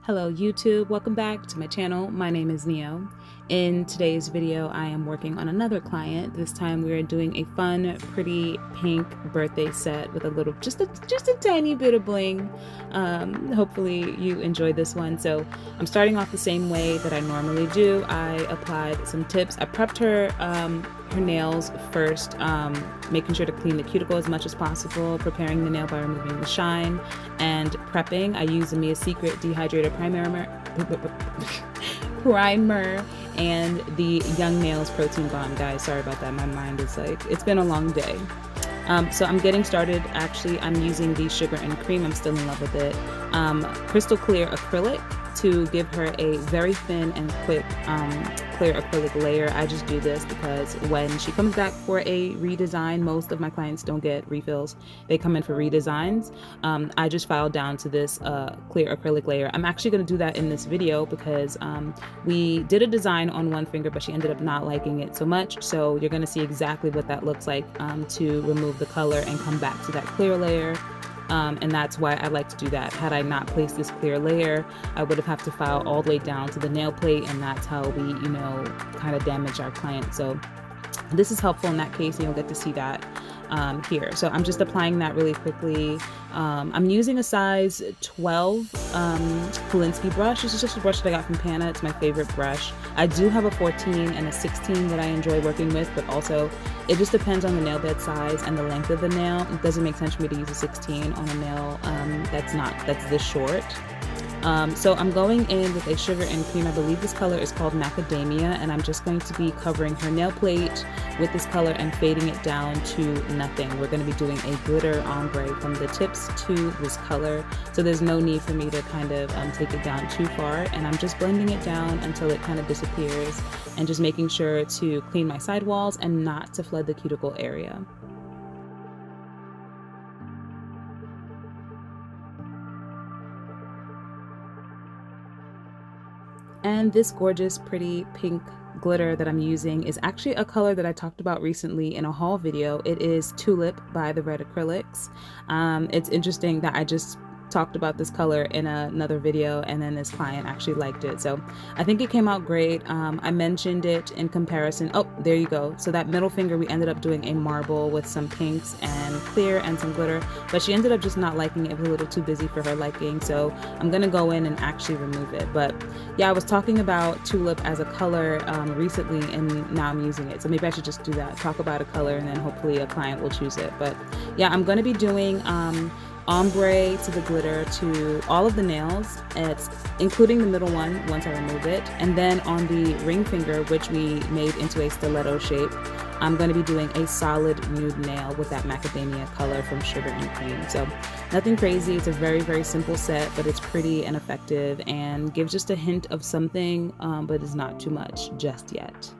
Hello YouTube, welcome back to my channel. My name is Neo. In today's video, I am working on another client. This time we are doing a fun, pretty pink birthday set with a little, just a tiny bit of bling. Hopefully you enjoy this one. So I'm starting off the same way that I normally do. I applied some tips. I prepped her nails first, making sure to clean the cuticle as much as possible, preparing the nail by removing the shine, and prepping. I use the Mia Secret Dehydrator primer and the Young Nails Protein Balm. Guys, sorry about that. My mind is like, it's been a long day. So I'm getting started. Actually, I'm using the sugar and cream. I'm still in love with it. Crystal clear acrylic to give her a very thin and quick clear acrylic layer. I just do this because when she comes back for a redesign, most of my clients don't get refills. They come in for redesigns. I just filed down to this clear acrylic layer. I'm actually going to do that in this video because we did a design on one finger, but she ended up not liking it so much. So you're going to see exactly what that looks like to remove the color and come back to that clear layer. And that's why I like to do that. Had I not placed this clear layer, I would have to file all the way down to the nail plate, and that's how we, kind of damage our client. So this is helpful in that case, and you'll get to see that here. So I'm just applying that really quickly. I'm using a size 12 Polinsky brush. This is just a brush that I got from Pana. It's my favorite brush. I do have a 14 and a 16 that I enjoy working with, but also it just depends on the nail bed size and the length of the nail. It doesn't make sense for me to use a 16 on a nail that's this short. So I'm going in with a sugar and cream. I believe this color is called Macadamia, and I'm just going to be covering her nail plate with this color and fading it down to nothing. We're going to be doing a glitter ombre from the tips to this color, so there's no need for me to kind of take it down too far, and I'm just blending it down until it kind of disappears, and just making sure to clean my sidewalls and not to flood the cuticle area. And this gorgeous, pretty pink glitter that I'm using is actually a color that I talked about recently in a haul video. It is Tulip by the Red Acrylics. It's interesting that I just talked about this color in another video, and then this client actually liked it, so I think it came out great. I mentioned it in comparison. Oh, there you go. So that middle finger, we ended up doing a marble with some pinks and clear and some glitter, but she ended up just not liking it. It was a little too busy for her liking, so I'm gonna go in and actually remove it. But yeah, I was talking about Tulip as a color recently, and now I'm using it, so maybe I should just do that, talk about a color, and then hopefully a client will choose it. But yeah, I'm gonna be doing ombre to the glitter to all of the nails, it's including the middle one once I remove it, and then on the ring finger, which we made into a stiletto shape, I'm going to be doing a solid nude nail with that macadamia color from Sugar and Cream. So nothing crazy. It's a very, very simple set, but it's pretty and effective and gives just a hint of something, but is not too much just yet.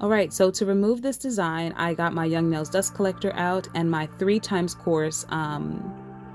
All right, so to remove this design, I got my Young Nails dust collector out and my 3 times coarse.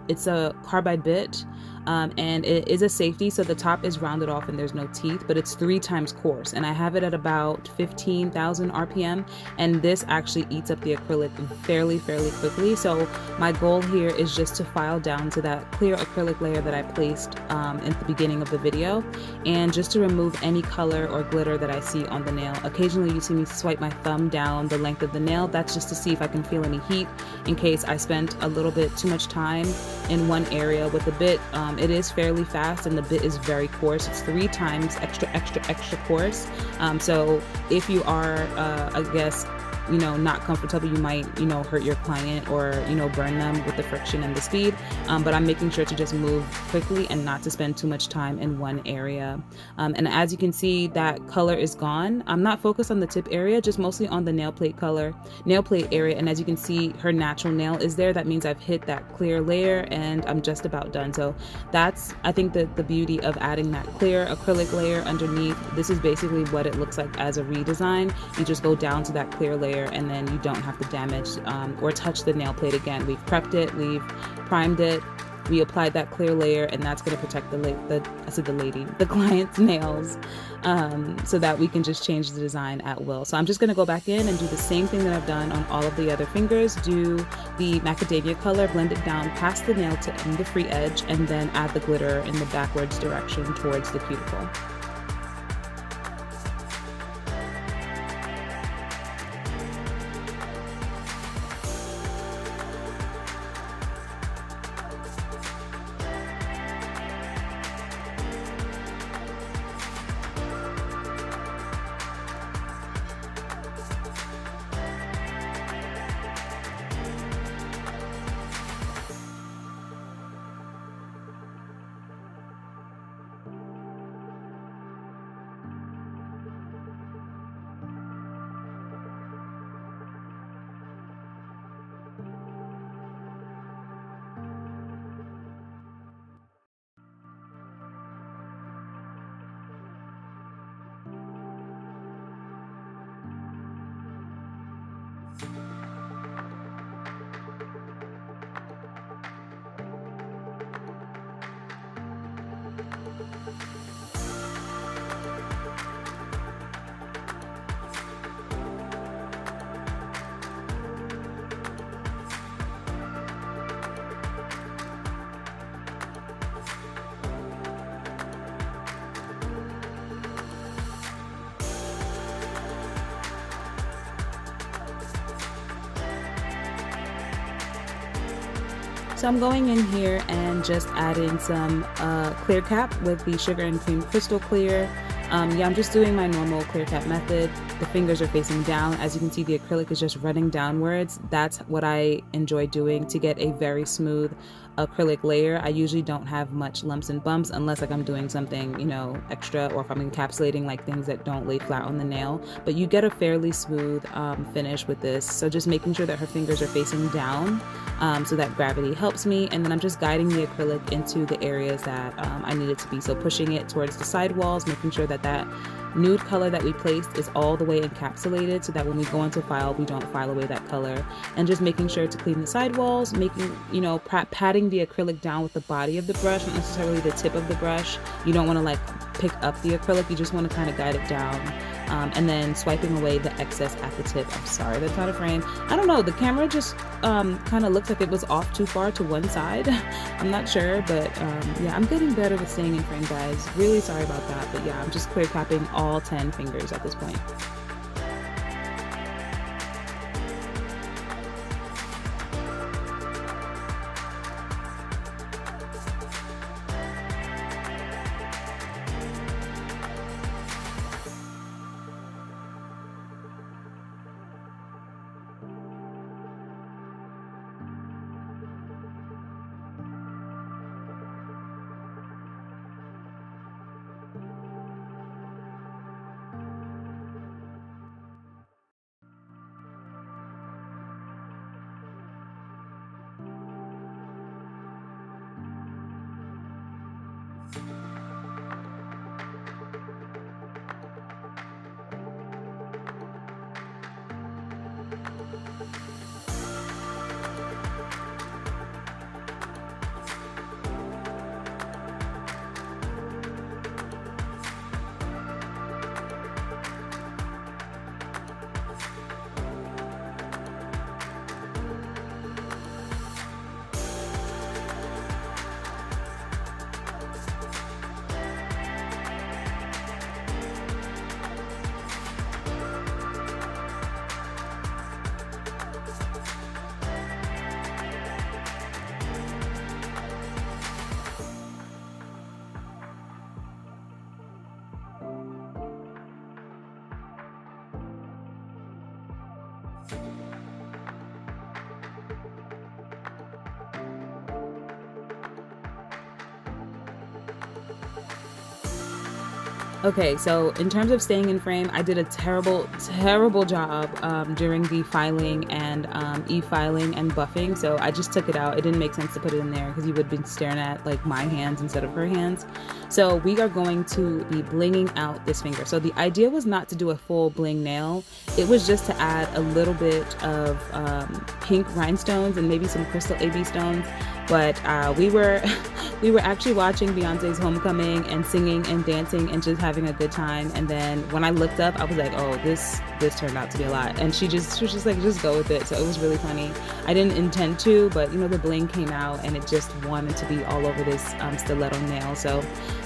It's a carbide bit, and it is a safety, so the top is rounded off and there's no teeth, but it's 3 times coarse, and I have it at about 15,000 RPM, and this actually eats up the acrylic fairly quickly. So my goal here is just to file down to that clear acrylic layer that I placed at the beginning of the video, and just to remove any color or glitter that I see on the nail. Occasionally you see me swipe my thumb down the length of the nail. That's just to see if I can feel any heat in case I spent a little bit too much time in one area with the bit. It is fairly fast and the bit is very coarse. It's 3 times extra coarse. So if you are, I guess, not comfortable, you might, hurt your client or, burn them with the friction and the speed. But I'm making sure to just move quickly and not to spend too much time in one area. And as you can see, that color is gone. I'm not focused on the tip area, just mostly on the nail plate area. And as you can see, her natural nail is there. That means I've hit that clear layer and I'm just about done. So that's, I think, the beauty of adding that clear acrylic layer underneath. This is basically what it looks like as a redesign. You just go down to that clear layer layer, and then you don't have to damage or touch the nail plate again. We've prepped it, we've primed it, we applied that clear layer, and that's going to protect the client's nails, so that we can just change the design at will. So I'm just going to go back in and do the same thing that I've done on all of the other fingers. Do the macadamia color, blend it down past the nail tip and the free edge, and then add the glitter in the backwards direction towards the cuticle. So I'm going in here and just adding some clear cap with the Sugar and Cream Crystal Clear. Yeah, I'm just doing my normal clear cap method. The fingers are facing down. As you can see, the acrylic is just running downwards. That's what I enjoy doing to get a very smooth acrylic layer. I usually don't have much lumps and bumps unless like I'm doing something, you know, extra, or if I'm encapsulating like things that don't lay flat on the nail. But you get a fairly smooth finish with this. So just making sure that her fingers are facing down so that gravity helps me. And then I'm just guiding the acrylic into the areas that I need it to be. So pushing it towards the side walls, making sure that that nude color that we placed is all the way encapsulated so that when we go into file, we don't file away that color. And just making sure to clean the side walls, making, you know, patting the acrylic down with the body of the brush, not necessarily the tip of the brush. You don't want to like pick up the acrylic, you just want to kind of guide it down. And then swiping away the excess at the tip. I'm sorry, that's out of frame. I don't know, the camera just kind of looks like it was off too far to one side. I'm not sure, but yeah, I'm getting better with staying in frame, guys. Really sorry about that, but yeah, I'm just clear capping all 10 fingers at this point. Okay, so in terms of staying in frame, I did a terrible job during the filing and e-filing and buffing, so I just took it out. It didn't make sense to put it in there because you would have been staring at like my hands instead of her hands. So we are going to be blinging out this finger. So the idea was not to do a full bling nail. It was just to add a little bit of pink rhinestones and maybe some crystal AB stones. But we were we were actually watching Beyonce's Homecoming and singing and dancing and just having a good time. And then when I looked up, I was like, oh, this turned out to be a lot. And she was just like, just go with it. So it was really funny. I didn't intend to, but you know, the bling came out and it just wanted to be all over this stiletto nail. So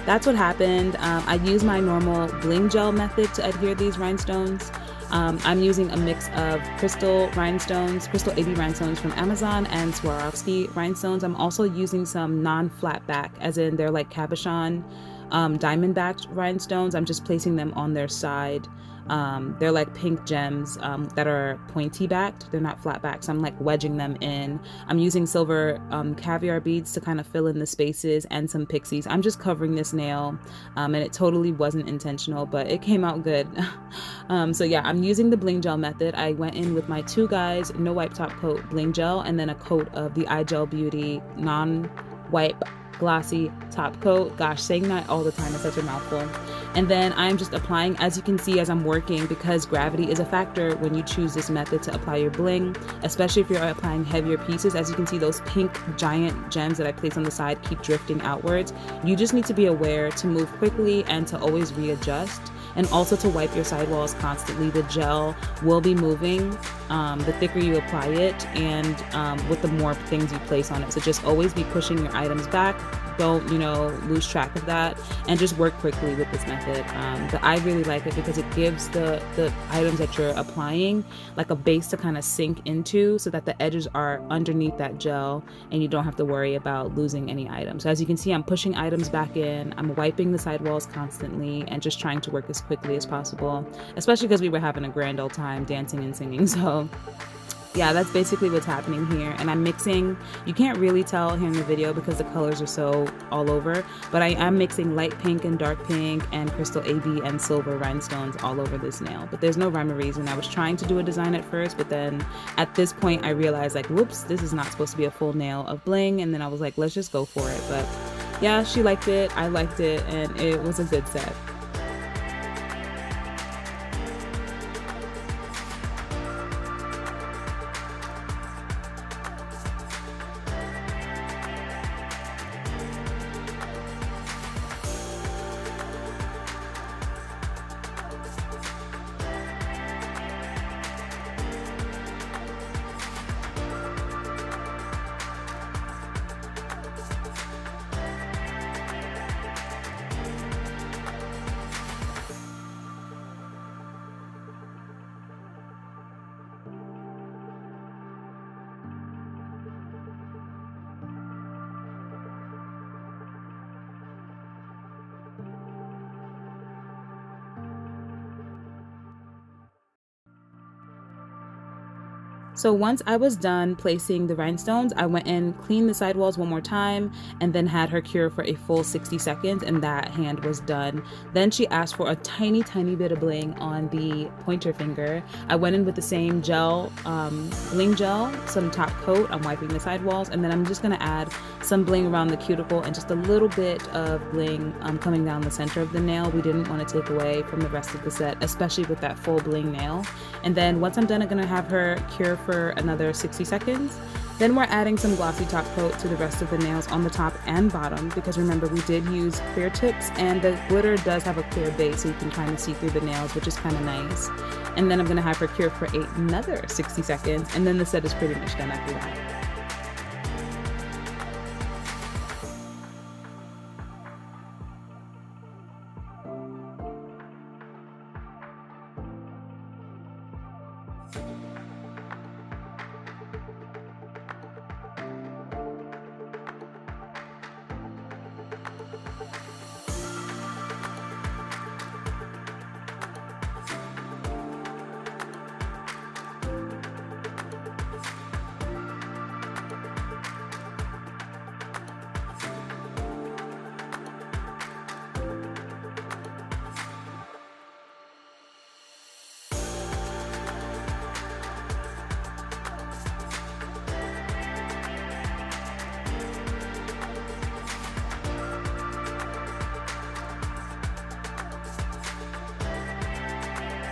that's what happened. I used my normal bling gel method to adhere these rhinestones. I'm using a mix of crystal AB rhinestones from Amazon and Swarovski rhinestones. I'm also using some non-flat back, as in they're like cabochon diamond backed rhinestones. I'm just placing them on their side. They're like pink gems that are pointy backed. They're not flat backed, so I'm like wedging them in. I'm using silver caviar beads to kind of fill in the spaces and some pixies. I'm just covering this nail, and it totally wasn't intentional, but it came out good. So yeah, I'm using the bling gel method. I went in with my 2 Guys no wipe top coat bling gel and then a coat of the iGel Beauty non-wipe glossy top coat. Gosh, saying that all the time is such a mouthful. And then I'm just applying, as you can see as I'm working, because gravity is a factor when you choose this method to apply your bling, especially if you're applying heavier pieces. As you can see, those pink giant gems that I place on the side keep drifting outwards. You just need to be aware to move quickly and to always readjust, and also to wipe your sidewalls constantly. The gel will be moving the thicker you apply it and with the more things you place on it. So just always be pushing your items back. Don't, lose track of that, and just work quickly with this method. But I really like it because it gives the items that you're applying like a base to kind of sink into, so that the edges are underneath that gel and you don't have to worry about losing any items. So as you can see, I'm pushing items back in, I'm wiping the sidewalls constantly, and just trying to work as quickly as possible, especially because we were having a grand old time dancing and singing. So yeah, that's basically what's happening here. And I'm mixing, you can't really tell here in the video because the colors are so all over, but I am mixing light pink and dark pink and crystal AB and silver rhinestones all over this nail. But there's no rhyme or reason. I was trying to do a design at first, but then at this point I realized, like, whoops, this is not supposed to be a full nail of bling. And then I was like, let's just go for it. But yeah, she liked it, I liked it, and it was a good set. So once I was done placing the rhinestones, I went in, cleaned the sidewalls one more time, and then had her cure for a full 60 seconds, and that hand was done. Then she asked for a tiny bit of bling on the pointer finger. I went in with the same gel, bling gel, some top coat. I'm wiping the sidewalls, and then I'm just gonna add some bling around the cuticle and just a little bit of bling coming down the center of the nail. We didn't want to take away from the rest of the set, especially with that full bling nail. And then once I'm done, I'm gonna have her cure for another 60 seconds. Then we're adding some glossy top coat to the rest of the nails on the top and bottom, because remember, we did use clear tips and the glitter does have a clear base, so you can kind of see through the nails, which is kind of nice. And then I'm gonna have her cure for another 60 seconds, and then the set is pretty much done after that.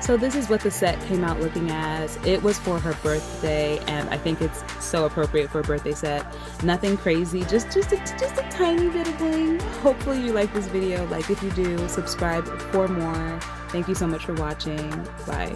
So this is what the set came out looking as. It was for her birthday, and I think it's so appropriate for a birthday set. Nothing crazy, just a tiny bit of bling. Hopefully you like this video. Like if you do, subscribe for more. Thank you so much for watching. Bye.